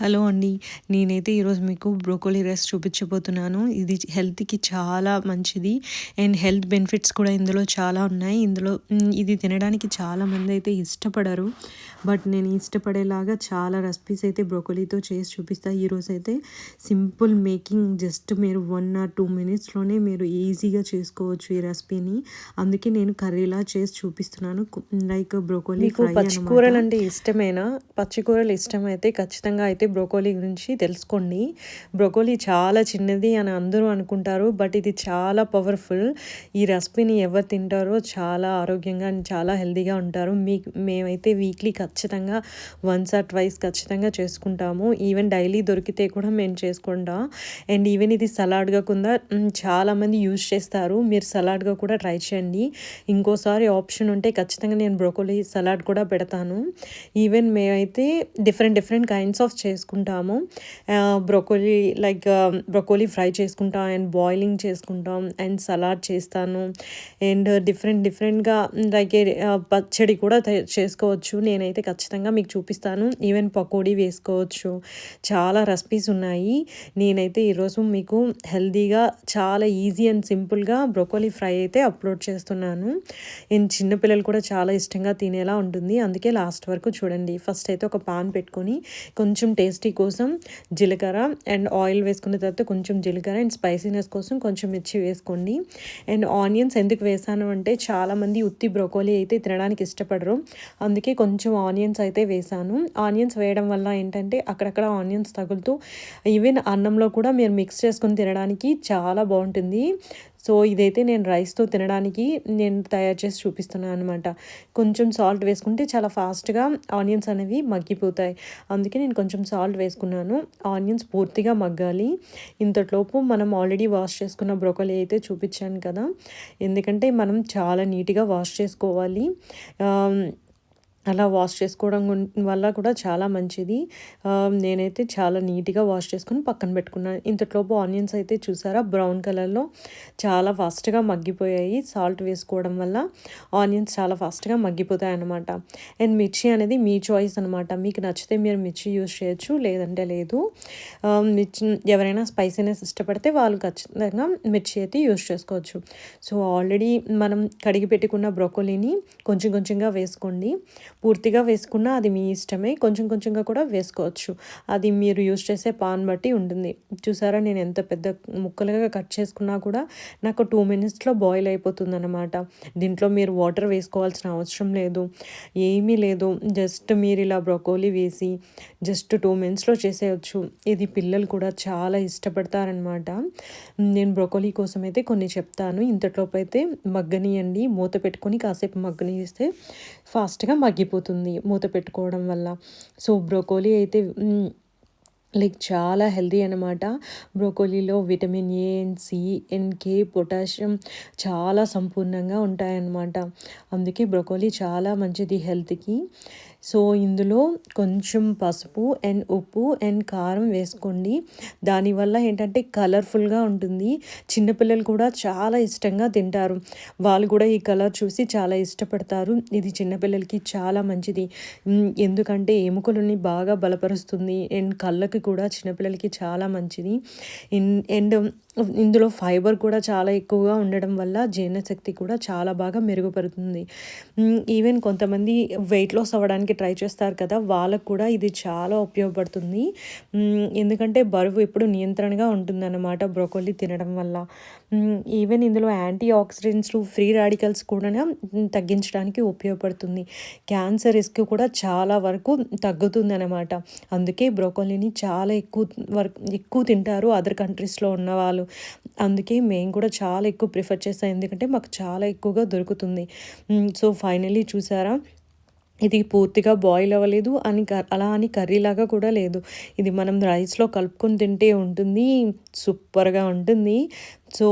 Hello అండి. నేనైతే ఈరోజు మీకు బ్రోకోలీ రైస్ చూపించబోతున్నాను. ఇది హెల్త్‌కి చాలా మంచిది. అండ్ హెల్త్ బెనిఫిట్స్ కూడా ఇందులో చాలా ఉన్నాయి. ఇది తినడానికి చాలామందైతే ఇష్టపడరు. బట్ నేను ఇష్టపడేలాగా చాలా రెసిపీస్ అయితే బ్రోకోలీతో చేసి చూపిస్తా. ఈరోజైతే సింపుల్ మేకింగ్, జస్ట్ మీరు 1 ఆర్ 2 మినిట్స్‌లోనే మీరు ఈజీగా చేసుకోవచ్చు ఈ రెసిపీని. అందుకే నేను కర్రీలా చేసి చూపిస్తున్నాను. లైక్ బ్రోకోలీ మీకు ఫ్రై పచ్చి అనమాట. కూరలంటే ఇష్టమేనా? పచ్చి కూరలు ఇష్టమైతే ఖచ్చితంగా అయితే బ్రోకోలీ గురించి తెలుసుకోండి. బ్రోకోలీ చాలా చిన్నది అని అందరూ అనుకుంటారు. బట్ ఇది చాలా పవర్ఫుల్. ఈ రెసిపీని ఎవరు తింటారో చాలా ఆరోగ్యంగా అండ్ చాలా హెల్తీగా ఉంటారు. మేమైతే వీక్లీ ఖచ్చితంగా వన్స్ ఆర్ ట్వైస్ ఖచ్చితంగా చేసుకుంటాము. ఈవెన్ డైలీ దొరికితే కూడా మేము చేసుకుంటాం. అండ్ ఈవెన్ ఇది సలాడ్గా కూడా చాలామంది యూజ్ చేస్తారు. మీరు సలాడ్గా కూడా ట్రై చేయండి. ఇంకోసారి ఆప్షన్ ఉంటే ఖచ్చితంగా నేను బ్రోకోలీ సలాడ్ కూడా పెడతాను. ఈవెన్ మేమైతే డిఫరెంట్ కైండ్స్ ఆఫ్ చేసుకుంటాము. బ్రోకోలీ ఫ్రై చేసుకుంటాం అండ్ బాయిలింగ్ చేసుకుంటాం అండ్ సలాడ్ చేస్తాను. అండ్ డిఫరెంట్గా పచ్చడి కూడా చేసుకోవచ్చు. నేనైతే ఖచ్చితంగా మీకు చూపిస్తాను. ఈవెన్ పకోడీ వేసుకోవచ్చు. చాలా రెసిపీస్ ఉన్నాయి. నేనైతే ఈరోజు మీకు హెల్తీగా చాలా ఈజీ అండ్ సింపుల్గా బ్రోకోలీ ఫ్రై అయితే అప్లోడ్ చేస్తున్నాను. చిన్నపిల్లలు కూడా చాలా ఇష్టంగా తినేలా ఉంటుంది. అందుకే లాస్ట్ వరకు చూడండి. ఫస్ట్ అయితే ఒక పాన్ పెట్టుకొని కొంచెం టేస్టీ కోసం జీలకర్ర అండ్ ఆయిల్ వేసుకున్న తర్వాత కొంచెం జీలకర్ర అండ్ స్పైసీనెస్ కోసం కొంచెం మిర్చి వేసుకోండి. అండ్ ఆనియన్స్ ఎందుకు వేసాను అంటే చాలామంది ఉత్తి బ్రోకోలీ అయితే తినడానికి ఇష్టపడరు. అందుకే కొంచెం ఆనియన్స్ అయితే వేసాను. ఆనియన్స్ వేయడం వల్ల ఏంటంటే అక్కడక్కడ ఆనియన్స్ తగులుతూ ఈవెన్ అన్నంలో కూడా మీరు మిక్స్ చేసుకొని తినడానికి చాలా బాగుంటుంది. సో ఇదైతే నేను రైస్తో తినడానికి నేను తయారు చేసి చూపిస్తున్నాను అనమాట. కొంచెం సాల్ట్ వేసుకుంటే చాలా ఫాస్ట్గా ఆనియన్స్ అనేవి మగ్గిపోతాయి. అందుకే నేను కొంచెం సాల్ట్ వేసుకున్నాను. ఆనియన్స్ పూర్తిగా మగ్గాలి. ఇంతలోపు మనం ఆల్రెడీ వాష్ చేసుకున్న బ్రోకలీ అయితే చూపించాను కదా, ఎందుకంటే మనం చాలా నీట్గా వాష్ చేసుకోవాలి. అలా వాష్ చేసుకోవడం వల్ల కూడా చాలా మంచిది. నేనైతే చాలా నీట్గా వాష్ చేసుకొని పక్కన పెట్టుకున్నాను. ఇంతలోపు ఆనియన్స్ అయితే చూసారా బ్రౌన్ కలర్లో చాలా ఫాస్ట్గా మగ్గిపోయాయి. సాల్ట్ వేసుకోవడం వల్ల ఆనియన్స్ చాలా ఫాస్ట్గా మగ్గిపోతాయి అన్నమాట. అండ్ మిర్చి అనేది మీ చాయిస్ అనమాట. మీకు నచ్చితే మీరు మిర్చి యూజ్ చేయొచ్చు, లేదంటే లేదు. మిర్చి ఎవరైనా స్పైసీనెస్ ఇష్టపడితే వాళ్ళు ఖచ్చితంగా మిర్చి అయితే యూజ్ చేసుకోవచ్చు. సో ఆల్రెడీ మనం కడిగి పెట్టుకున్న బ్రోకోలీని కొంచెంగా వేసుకోండి. పూర్తిగా వేసుకున్నా అది మీ ఇష్టమే. కొంచెంగా కూడా వేసుకోవచ్చు. అది మీరు యూజ్ చేసే పాన్ బట్టి ఉంటుంది. చూసారా నేను ఎంత పెద్ద ముక్కలుగా కట్ చేసుకున్నా కూడా నాకు 2 మినిట్స్లో బాయిల్ అయిపోతుందన్నమాట. దీంట్లో మీరు వాటర్ వేసుకోవాల్సిన అవసరం లేదు, ఏమీ లేదు. జస్ట్ మీరు ఇలా బ్రోకోలీ వేసి జస్ట్ 2 మినిట్స్లో చేసేయచ్చు. ఇది పిల్లలు కూడా చాలా ఇష్టపడతారనమాట. నేను బ్రోకోలీ కోసం అయితే కొన్ని చెప్తాను. ఇంతలోపు అయితే మగ్గనియండి. మూత పెట్టుకొని కాసేపు మగ్గనిస్తే ఫాస్ట్గా మగ్గిపోతుంది మూత పెట్టుకోవడం వల్ల. సో బ్రోకోలీ అయితే చాలా హెల్తీ అనమాట. బ్రోకోలీలో vitamin A and C and K, potassium చాలా సంపూర్ణంగా ఉంటాయన్నమాట. అందుకే బ్రోకోలీ చాలా మంచిది హెల్త్కి. సో ఇందులో కొంచెం పసుపు అండ్ ఉప్పు అండ్ కారం వేసుకోండి. దానివల్ల ఏంటంటే కలర్ఫుల్గా ఉంటుంది. చిన్నపిల్లలు కూడా చాలా ఇష్టంగా తింటారు. వాళ్ళు కూడా ఈ కలర్ చూసి చాలా ఇష్టపడతారు. ఇది చిన్నపిల్లలకి చాలా మంచిది. ఎందుకంటే ఎముకలని బాగా బలపరుస్తుంది అండ్ కళ్ళకి కూడా చిన్నపిల్లలకి చాలా మంచిది. అండ్ ఇందులో ఫైబర్ కూడా చాలా ఎక్కువగా ఉండడం వల్ల జీర్ణశక్తి కూడా చాలా బాగా మెరుగుపడుతుంది. ఈవెన్ కొంతమంది వెయిట్ లాస్ అవ్వడానికి ట్రై చేస్తారు కదా, వాళ్ళకు కూడా ఇది చాలా ఉపయోగపడుతుంది. ఎందుకంటే బరువు ఎప్పుడు నియంత్రణగా ఉంటుందన్నమాట బ్రోకోలీ తినడం వల్ల. ఈవెన్ ఇందులో యాంటీ ఆక్సిడెంట్స్, ఫ్రీ రాడికల్స్ కూడా తగ్గించడానికి ఉపయోగపడుతుంది. క్యాన్సర్ రిస్క్ కూడా చాలా వరకు తగ్గుతుంది అనమాట. అందుకే బ్రోకోలీని చాలా ఎక్కువ తింటారు అదర్ కంట్రీస్లో ఉన్న వాళ్ళు. అందుకే మేము కూడా చాలా ఎక్కువ ప్రిఫర్ చేస్తాం, ఎందుకంటే మాకు చాలా ఎక్కువగా దొరుకుతుంది. సో ఫైనలీ చూసారా, ఇది పూర్తిగా బాయిల్ అవ్వలేదు అలా అని కర్రీలాగా కూడా లేదు. ఇది మనం రైస్లో కలుపుకొని తింటే ఉంటుంది, సూపర్గా ఉంటుంది. సో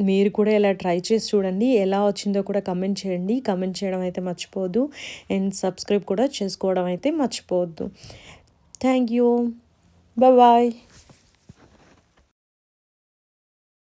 మీరు కూడా ఇలా ట్రై చేసి చూడండి. ఎలా వచ్చిందో కూడా కమెంట్ చేయండి. కమెంట్ చేయడం అయితే మర్చిపోవద్దు అండ్ సబ్స్క్రైబ్ కూడా చేసుకోవడం అయితే మర్చిపోవద్దు. Thank you. బాయ్.